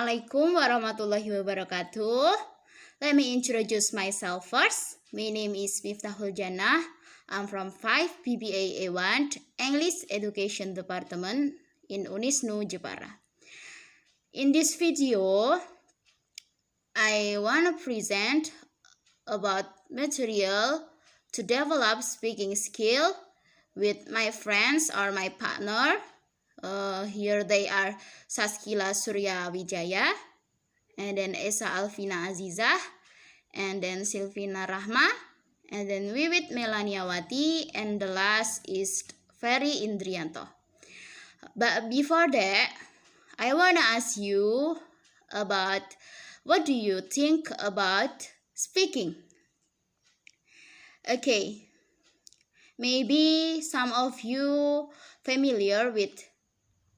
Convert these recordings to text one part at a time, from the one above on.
Assalamualaikum warahmatullahi wabarakatuh. Let me introduce myself first. My name is Miftahul Jannah. I'm from 5 BBA A1 English Education Department in Unisnu, Jepara. In this video, I want to present about material to develop speaking skill with my friends or my partner. Here they are Saskila Surya Wijaya, and then Esa Alvina Azizah, and then Silvina Rahma, and then Wiwit Melaniawati, and the last is Ferry Indrianto. But before that, I want to ask you about what do you think about speaking? Okay, maybe some of you familiar with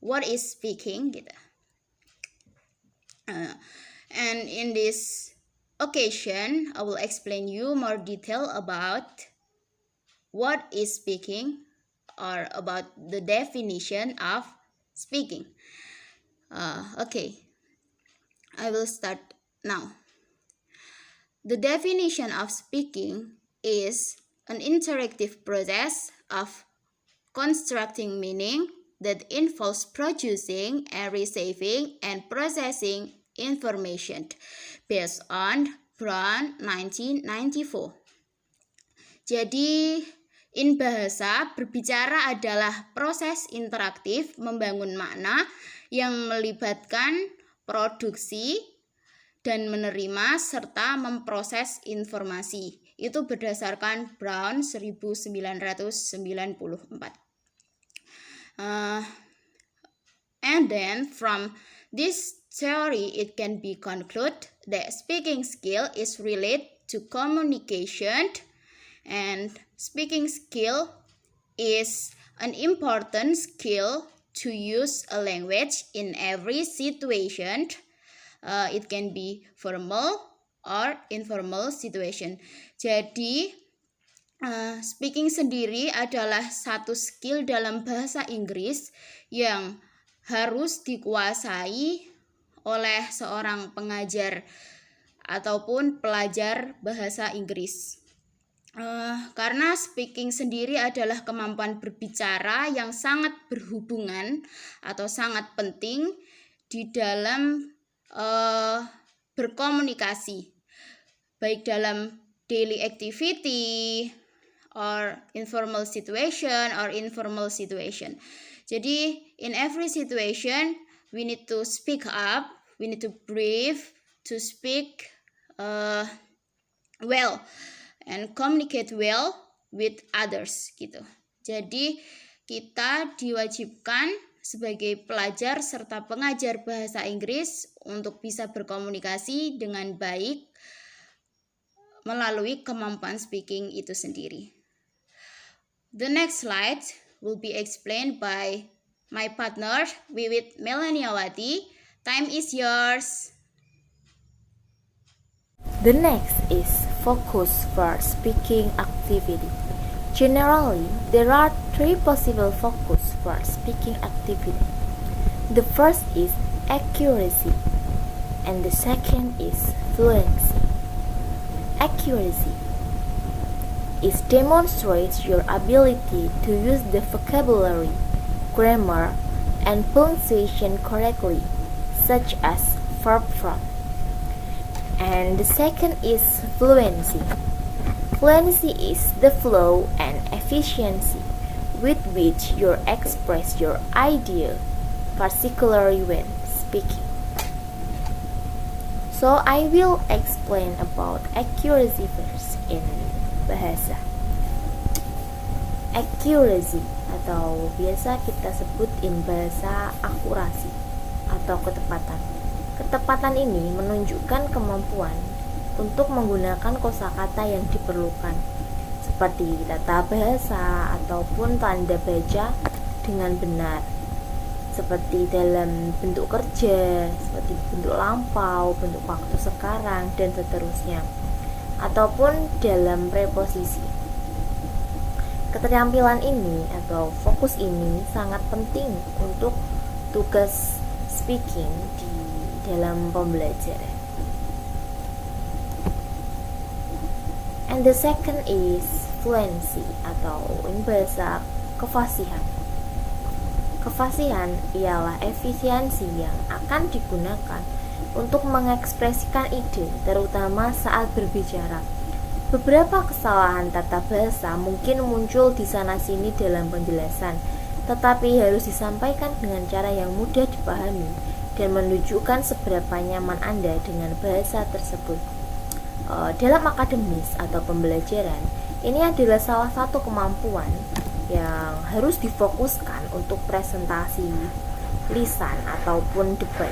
what is speaking gitu. And in this occasion, I will explain you more detail about what is speaking or about the definition of speaking. Okay, I will start now. The definition of speaking is an interactive process of constructing meaning that involves producing and receiving and processing information based on Brown 1994. Jadi, in bahasa, berbicara adalah proses interaktif membangun makna yang melibatkan produksi dan menerima serta memproses informasi. Itu berdasarkan Brown 1994. And then from this theory, it can be concluded that speaking skill is related to communication, and speaking skill is an important skill to use a language in every situation. It can be formal or informal situation. Jadi speaking sendiri adalah satu skill dalam bahasa Inggris yang harus dikuasai oleh seorang pengajar ataupun pelajar bahasa Inggris. Karena speaking sendiri adalah kemampuan berbicara yang sangat berhubungan atau sangat penting di dalam berkomunikasi, baik dalam daily activity or informal situation or informal situation. Jadi in every situation we need to speak up, we need to brave to speak well and communicate well with others gitu. Jadi kita diwajibkan sebagai pelajar serta pengajar bahasa Inggris untuk bisa berkomunikasi dengan baik melalui kemampuan speaking itu sendiri. The next slide will be explained by my partner, Wiwit Melaniawati. Time is yours. The next is focus for speaking activity. Generally, there are three possible focus for speaking activity. The first is accuracy, and the second is fluency. Accuracy demonstrates your ability to use the vocabulary, grammar, and punctuation correctly, such as verb form. And the second is fluency. Fluency is the flow and efficiency with which you express your idea, particularly when speaking. So I will explain about accuracy first in bahasa. Accuracy atau biasa kita sebut in bahasa akurasi atau ketepatan. Ketepatan ini menunjukkan kemampuan untuk menggunakan kosakata yang diperlukan seperti tata bahasa ataupun tanda baca dengan benar, seperti dalam bentuk kerja, seperti bentuk lampau, bentuk waktu sekarang, dan seterusnya, ataupun dalam preposisi. Keterampilan ini atau fokus ini sangat penting untuk tugas speaking di dalam pembelajaran. And the second is fluency atau bahasa kefasihan. Kefasihan ialah efisiensi yang akan digunakan untuk mengekspresikan ide, terutama saat berbicara. Beberapa kesalahan tata bahasa mungkin muncul di sana-sini dalam penjelasan, tetapi harus disampaikan dengan cara yang mudah dipahami dan menunjukkan seberapa nyaman Anda dengan bahasa tersebut. Dalam akademis atau pembelajaran, ini adalah salah satu kemampuan yang harus difokuskan untuk presentasi lisan ataupun debat.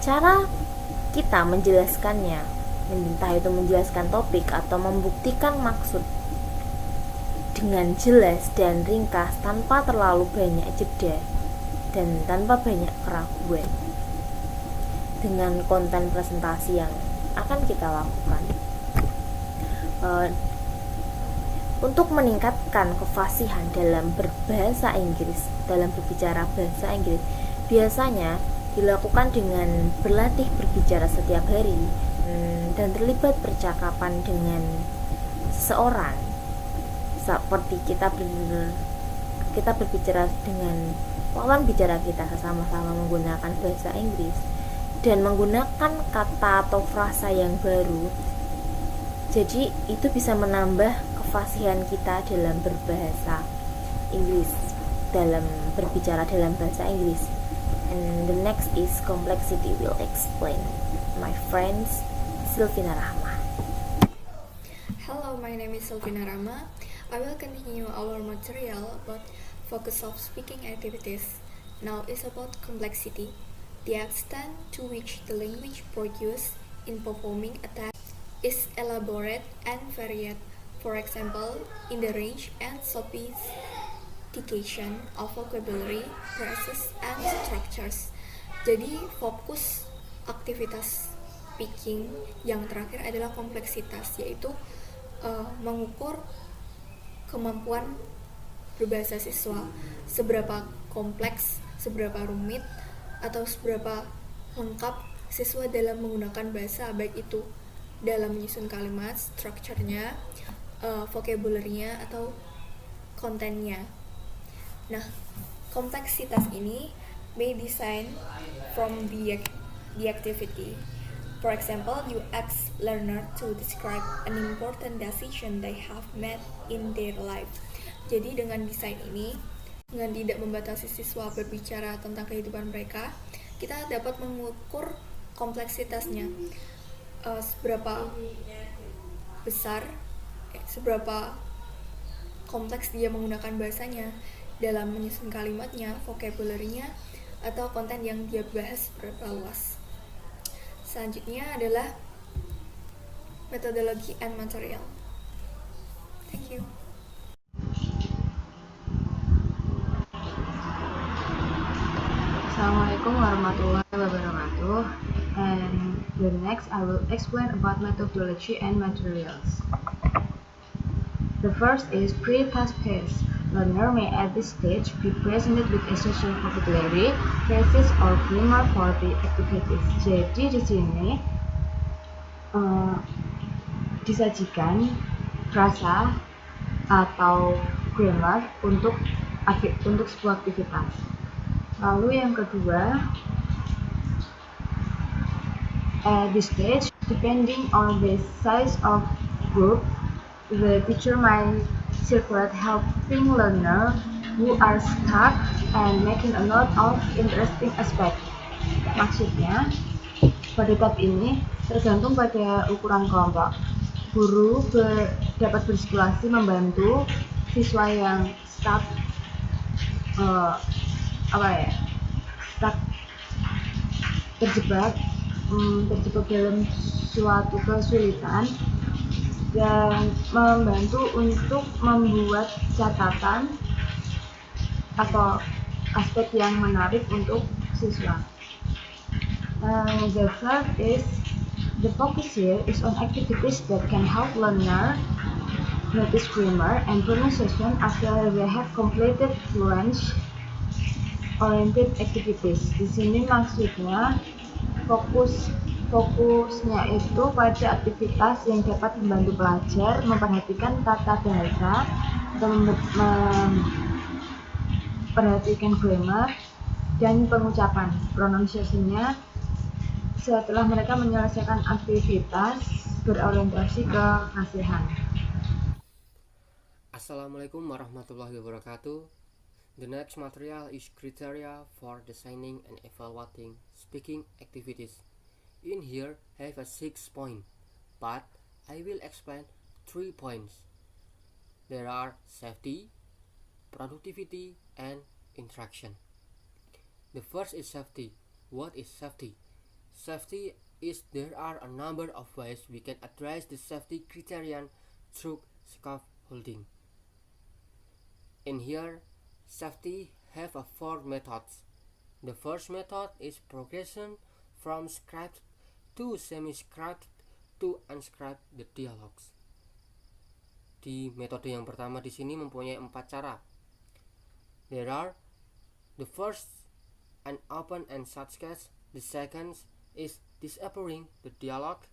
Cara kita menjelaskannya, entah itu menjelaskan topik atau membuktikan maksud dengan jelas dan ringkas tanpa terlalu banyak jeda dan tanpa banyak keraguan dengan konten presentasi yang akan kita lakukan. Untuk meningkatkan kefasihan dalam berbahasa Inggris, dalam berbicara bahasa Inggris, biasanya dilakukan dengan berlatih berbicara setiap hari dan terlibat percakapan dengan seseorang, seperti kita berbicara dengan lawan bicara kita sama-sama menggunakan bahasa Inggris dan menggunakan kata atau frasa yang baru. Jadi itu bisa menambah kefasihan kita dalam berbahasa Inggris, dalam berbicara dalam bahasa Inggris. And the next is complexity will explain. My friends, Sylvina Rahma. Hello, my name is Sylvina Rahma. I will continue our material about focus of speaking activities. Now is about complexity, the extent to which the language produced in performing a task is elaborate and varied. For example, in the range and sophistication of vocabulary, phrases, and structures. Jadi, fokus aktivitas speaking yang terakhir adalah kompleksitas, yaitu mengukur kemampuan berbahasa siswa, seberapa kompleks, seberapa rumit, atau seberapa lengkap siswa dalam menggunakan bahasa, baik itu dalam menyusun kalimat, strukturnya, vocabulary-nya, atau kontennya. Nah, kompleksitas ini may design from the activity. For example, you ask learner to describe an important decision they have made in their life. Jadi dengan desain ini, dengan tidak membatasi siswa berbicara tentang kehidupan mereka, kita dapat mengukur kompleksitasnya, seberapa besar, seberapa kompleks dia menggunakan bahasanya dalam menyusun kalimatnya, vocabulary-nya, atau konten yang dia bahas berapa luas. Selanjutnya adalah metodologi and material. Thank you. Assalamualaikum warahmatullahi wabarakatuh. And the next I will explain about methodology and materials. The first is pre-task phase. Learner may at this stage be presented with essential vocabulary, phrases, or grammar for the activities. Jadi di sini disajikan frasa atau grammar untuk sebuah aktivitas. Lalu yang kedua, at this stage, depending on the size of group, the teacher might circulate helping learner who are stuck and making a note of interesting aspect. Maksudnya, pada tahap ini tergantung pada ukuran kelompok. Guru dapat bersirkulasi membantu siswa yang stuck terjebak dalam suatu kesulitan dan membantu untuk membuat catatan atau aspek yang menarik untuk siswa. The third is the focus here is on activities that can help learner notice grammar and pronunciation after they have completed fluent oriented activities. Di sini maksudnya Fokusnya itu pada aktivitas yang dapat membantu pelajar memperhatikan tata bahasa atau memperhatikan grammar dan pengucapan pronunciation-nya setelah mereka menyelesaikan aktivitas berorientasi ke fasihan. Assalamualaikum warahmatullahi wabarakatuh. The next material is criteria for designing and evaluating speaking activities. In here, I have a 6 point, but I will explain 3 points. There are safety, productivity, and interaction. The first is safety. What is safety? Safety is there are a number of ways we can address the safety criterion through scaffolding. In here, safety have a 4 methods. The first method is progression from script to semi-script to unscript the dialogues. Di metode yang pertama di sini mempunyai 4 cara. There are the first an open and shut sketch. The second is disappearing the dialogue.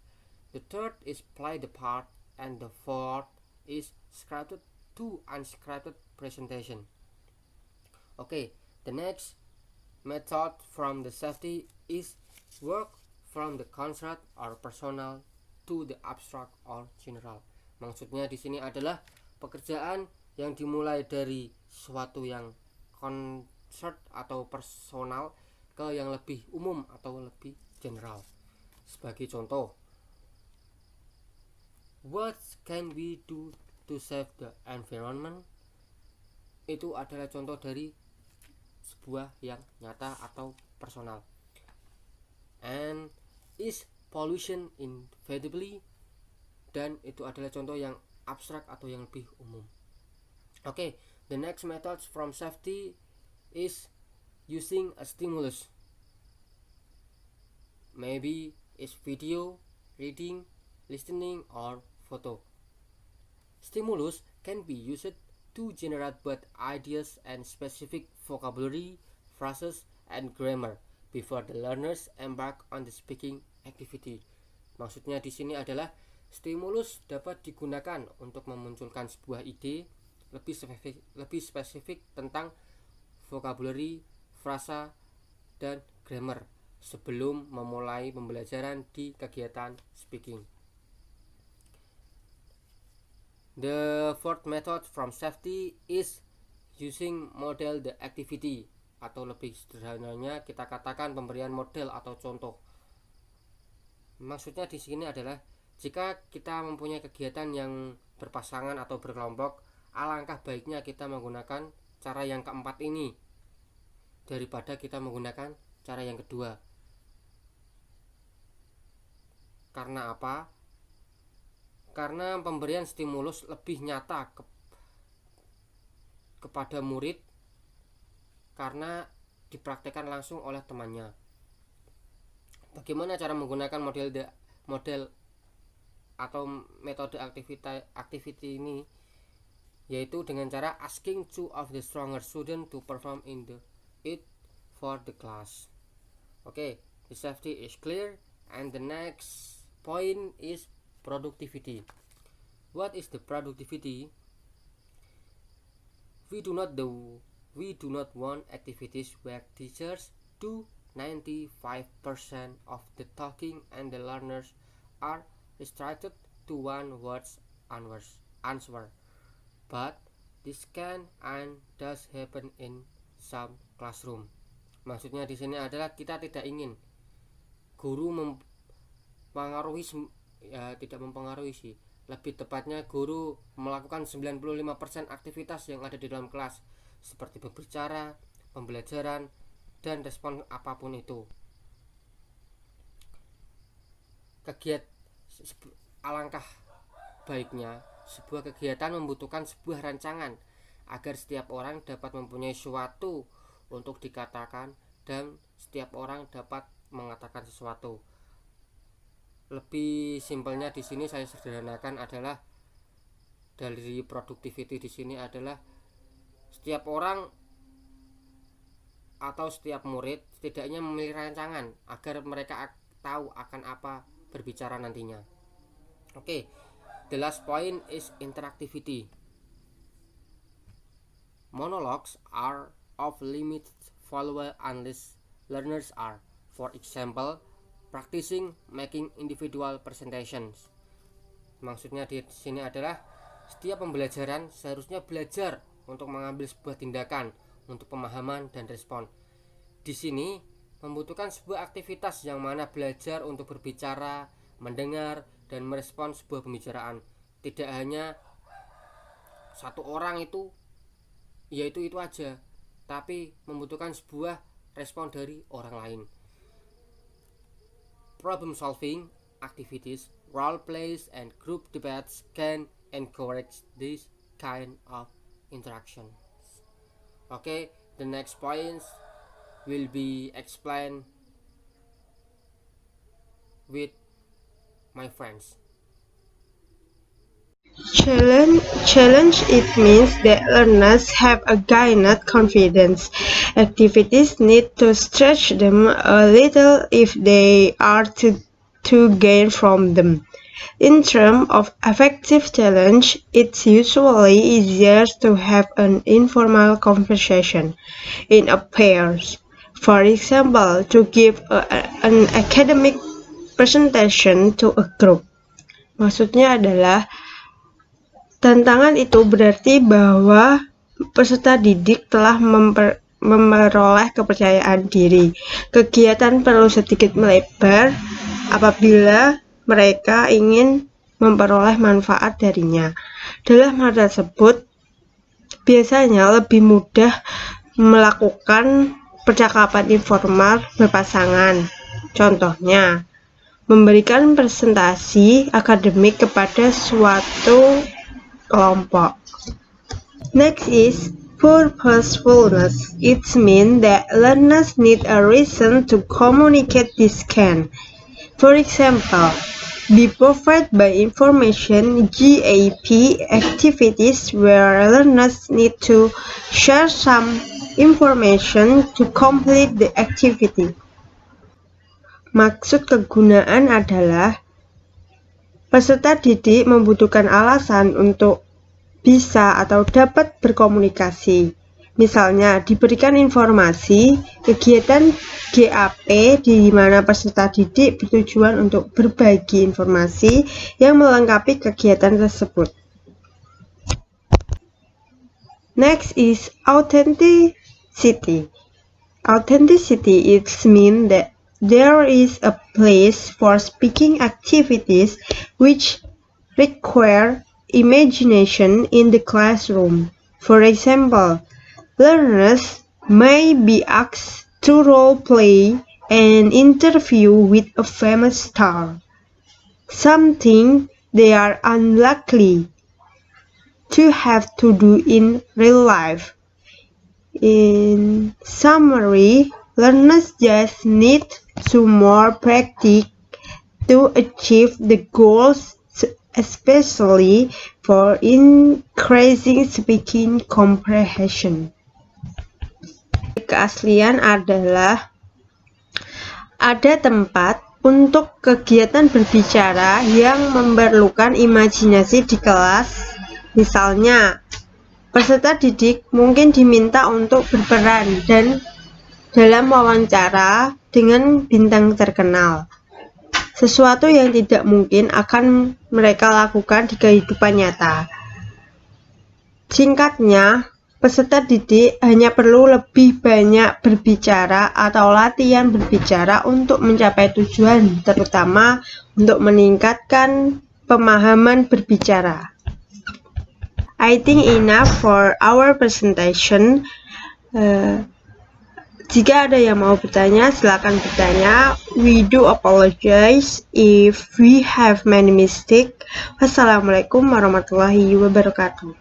The third is play the part, and the fourth is scripted to unscripted presentation. Okay, the next method from the safety is work from the concept or personal to the abstract or general. Maksudnya di sini adalah pekerjaan yang dimulai dari suatu yang konsep atau personal ke yang lebih umum atau lebih general. Sebagai contoh, what can we do to save the environment? Itu adalah contoh dari sebuah yang nyata atau personal. And is pollution inevitably? Dan itu adalah contoh yang abstrak atau yang lebih umum. Okay, the next method from safety is using a stimulus. Maybe it's video, reading, listening, or photo. Stimulus can be used to generate both ideas and specific vocabulary, phrases, and grammar before the learners embark on the speaking activity. Maksudnya di sini adalah stimulus dapat digunakan untuk memunculkan sebuah ide lebih spesifik tentang vocabulary, frasa, dan grammar sebelum memulai pembelajaran di kegiatan speaking. The fourth method from safety is using model the activity, atau lebih sederhananya kita katakan pemberian model atau contoh. Maksudnya di sini adalah jika kita mempunyai kegiatan yang berpasangan atau berkelompok, alangkah baiknya kita menggunakan cara yang keempat ini daripada kita menggunakan cara yang kedua. Karena apa? Karena pemberian stimulus lebih nyata kepada murid karena dipraktekkan langsung oleh temannya. Bagaimana cara menggunakan model atau metode activity ini? Yaitu dengan cara asking two of the stronger student to perform in it for the class. Okay, the safety is clear, and the next point is productivity. What is the productivity? We do not want activities where teachers do 95% of the talking and the learners are restricted to one word's answer. But this can and does happen in some classroom. Maksudnya di sini adalah kita tidak ingin guru tidak mempengaruhi sih. Lebih tepatnya guru melakukan 95% aktivitas yang ada di dalam kelas, seperti berbicara, pembelajaran, dan respon apapun itu. Alangkah baiknya sebuah kegiatan membutuhkan sebuah rancangan agar setiap orang dapat mempunyai sesuatu untuk dikatakan dan setiap orang dapat mengatakan sesuatu. Lebih simpelnya di sini saya sederhanakan adalah dari productivity di sini adalah setiap orang atau setiap murid setidaknya memilih rancangan agar mereka tahu akan apa berbicara nantinya. Oke, the last point is interactivity. Monologues are of limited follower unless learners are, for example, practicing making individual presentations. Maksudnya di sini adalah setiap pembelajaran seharusnya belajar untuk mengambil sebuah tindakan untuk pemahaman dan respon. Di sini membutuhkan sebuah aktivitas yang mana belajar untuk berbicara, mendengar, dan merespon sebuah pembicaraan. Tidak hanya satu orang itu aja, tapi membutuhkan sebuah respon dari orang lain. Problem solving activities, role plays, and group debates can encourage this kind of interaction. Okay, the next points will be explained with my friends. Challenge it means that learners have a gained confidence. Activities need to stretch them a little if they are to gain from them. In terms of effective challenge, it's usually easier to have an informal conversation in a pairs. For example, to give an academic presentation to a group. Maksudnya adalah tantangan itu berarti bahwa peserta didik telah memperoleh kepercayaan diri. Kegiatan perlu sedikit melebar apabila mereka ingin memperoleh manfaat darinya. Dalam hal tersebut, biasanya lebih mudah melakukan percakapan informal berpasangan. Contohnya, memberikan presentasi akademik kepada suatu kelompok. Next is purposefulness. It means that learners need a reason to communicate this can. For example, be provided by information GAP activities where learners need to share some information to complete the activity. Maksud kegunaan adalah peserta didik membutuhkan alasan untuk bisa atau dapat berkomunikasi. Misalnya, diberikan informasi, kegiatan GAP di mana peserta didik bertujuan untuk berbagi informasi yang melengkapi kegiatan tersebut. Next is authenticity. Authenticity it means that there is a place for speaking activities which require imagination in the classroom. For example, learners may be asked to role-play an interview with a famous star, something they are unlikely to have to do in real life. In summary, learners just need some more practice to achieve the goals, especially for increasing speaking comprehension. Keaslian adalah ada tempat untuk kegiatan berbicara yang memerlukan imajinasi di kelas. Misalnya, peserta didik mungkin diminta untuk berperan dan dalam wawancara dengan bintang terkenal, sesuatu yang tidak mungkin akan mereka lakukan di kehidupan nyata. Singkatnya, peserta didik hanya perlu lebih banyak berbicara atau latihan berbicara untuk mencapai tujuan, terutama untuk meningkatkan pemahaman berbicara. I think enough for our presentation. Jika ada yang mau bertanya, silakan bertanya. We do apologize if we have many mistakes. Wassalamualaikum warahmatullahi wabarakatuh.